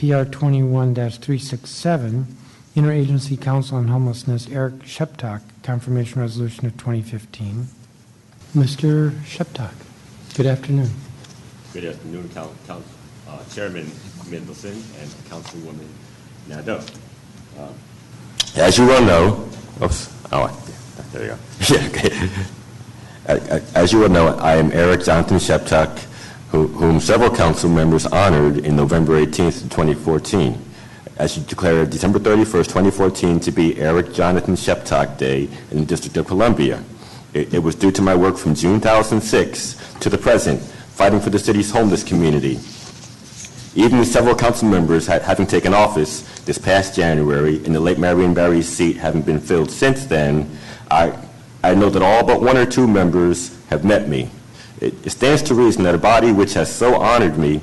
PR 21-367, Interagency Council on Homelessness, Eric Sheptak, Confirmation Resolution of 2015. Mr. Sheptak, good afternoon. Good afternoon, Chairman Mendelson and Councilwoman Nadeau. As you well know, there you go. Yeah, okay. As you well know, I am Eric Jonathan Sheptak, whom several council members honored in November 18th, 2014. As you declared December 31st, 2014 to be Eric Jonathan Sheptak Day in the District of Columbia. It was due to my work from June 2006 to the present, fighting for the city's homeless community. Even with several council members having taken office this past January and the late Marion Barry's seat having been filled since then, I know that all but one or two members have met me. It stands to reason that a body which has so honored me,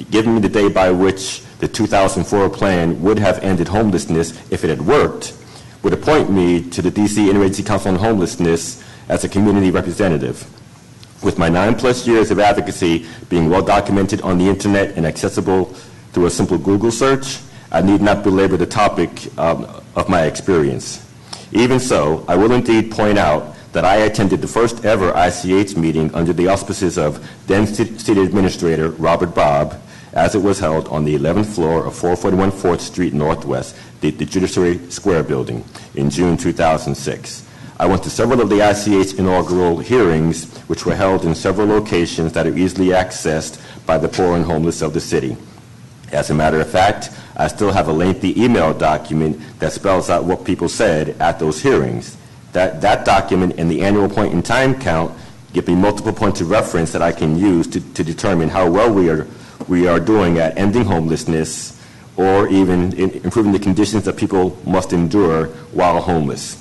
given me the day by which the 2004 plan would have ended homelessness if it had worked, would appoint me to the D.C. Interagency Council on Homelessness as a community representative. With my 9+ years of advocacy being well documented on the internet and accessible through a simple Google search, I need not belabor the topic of my experience. Even so, I will indeed point out that I attended the first ever ICH meeting under the auspices of then City Administrator Robert Bobb, as it was held on the 11th floor of 441 4th Street Northwest, the Judiciary Square building, in June 2006. I went to several of the ICH inaugural hearings, which were held in several locations that are easily accessed by the poor and homeless of the city. As a matter of fact, I still have a lengthy email document that spells out what people said at those hearings. That document and the annual point in time count give me multiple points of reference that I can use to determine how well we are doing at ending homelessness or even improving the conditions that people must endure while homeless.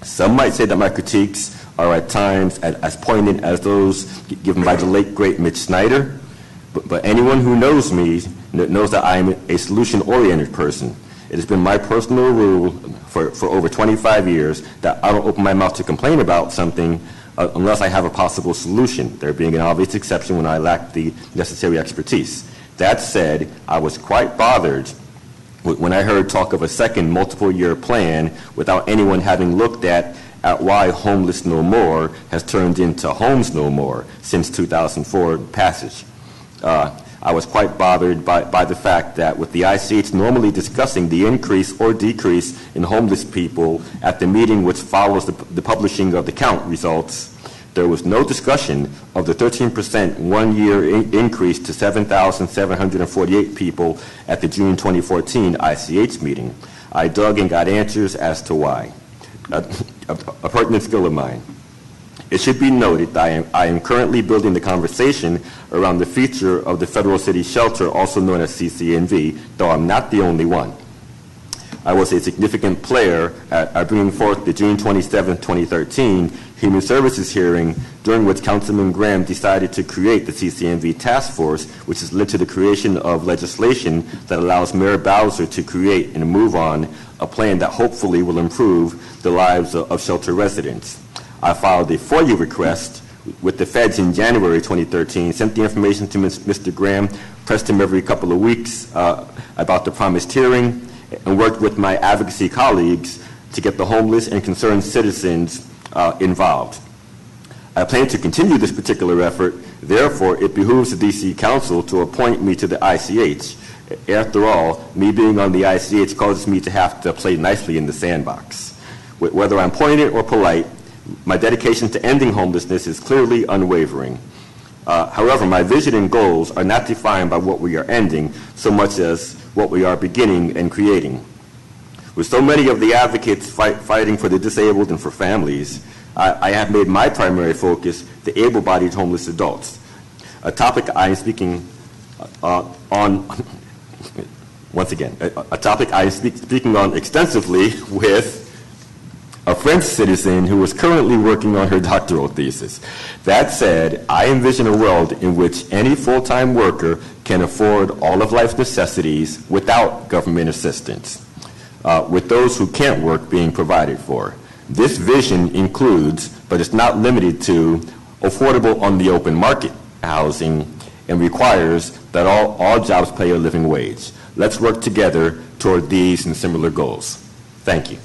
Some might say that my critiques are at times as poignant as those given by the late, great Mitch Snyder, but anyone who knows me knows that I am a solution-oriented person. It has been my personal rule for over 25 years that I don't open my mouth to complain about something unless I have a possible solution, there being an obvious exception when I lack the necessary expertise. That said, I was quite bothered when I heard talk of a second multiple-year plan without anyone having looked at why Homeless No More has turned into Homes No More since 2004 passage. I was quite bothered by the fact that with the ICH normally discussing the increase or decrease in homeless people at the meeting which follows the publishing of the count results, there was no discussion of the 13% one-year increase to 7,748 people at the June 2014 ICH meeting. I dug and got answers as to why. A pertinent skill of mine. It should be noted that I am currently building the conversation around the feature of the Federal City Shelter, also known as CCNV, though I'm not the only one. I was a significant player at bringing forth the June 27, 2013 Human Services hearing, during which Councilman Graham decided to create the CCNV task force, which has led to the creation of legislation that allows Mayor Bowser to create and move on a plan that hopefully will improve the lives of shelter residents. I filed a FOIA request with the feds in January 2013, sent the information to Mr. Graham, pressed him every couple of weeks about the promised hearing, and worked with my advocacy colleagues to get the homeless and concerned citizens involved. I plan to continue this particular effort. Therefore, it behooves the D.C. Council to appoint me to the ICH. After all, me being on the ICH causes me to have to play nicely in the sandbox. Whether I'm poignant or polite, my dedication to ending homelessness is clearly unwavering. However, my vision and goals are not defined by what we are ending so much as what we are beginning and creating. With so many of the advocates fighting for the disabled and for families, I have made my primary focus the able-bodied homeless adults, a topic I am speaking on, once again, a topic I am speaking on extensively with a French citizen who is currently working on her doctoral thesis. That said, I envision a world in which any full-time worker can afford all of life's necessities without government assistance, with those who can't work being provided for. This vision includes, but is not limited to, affordable on the open market housing and requires that all jobs pay a living wage. Let's work together toward these and similar goals. Thank you.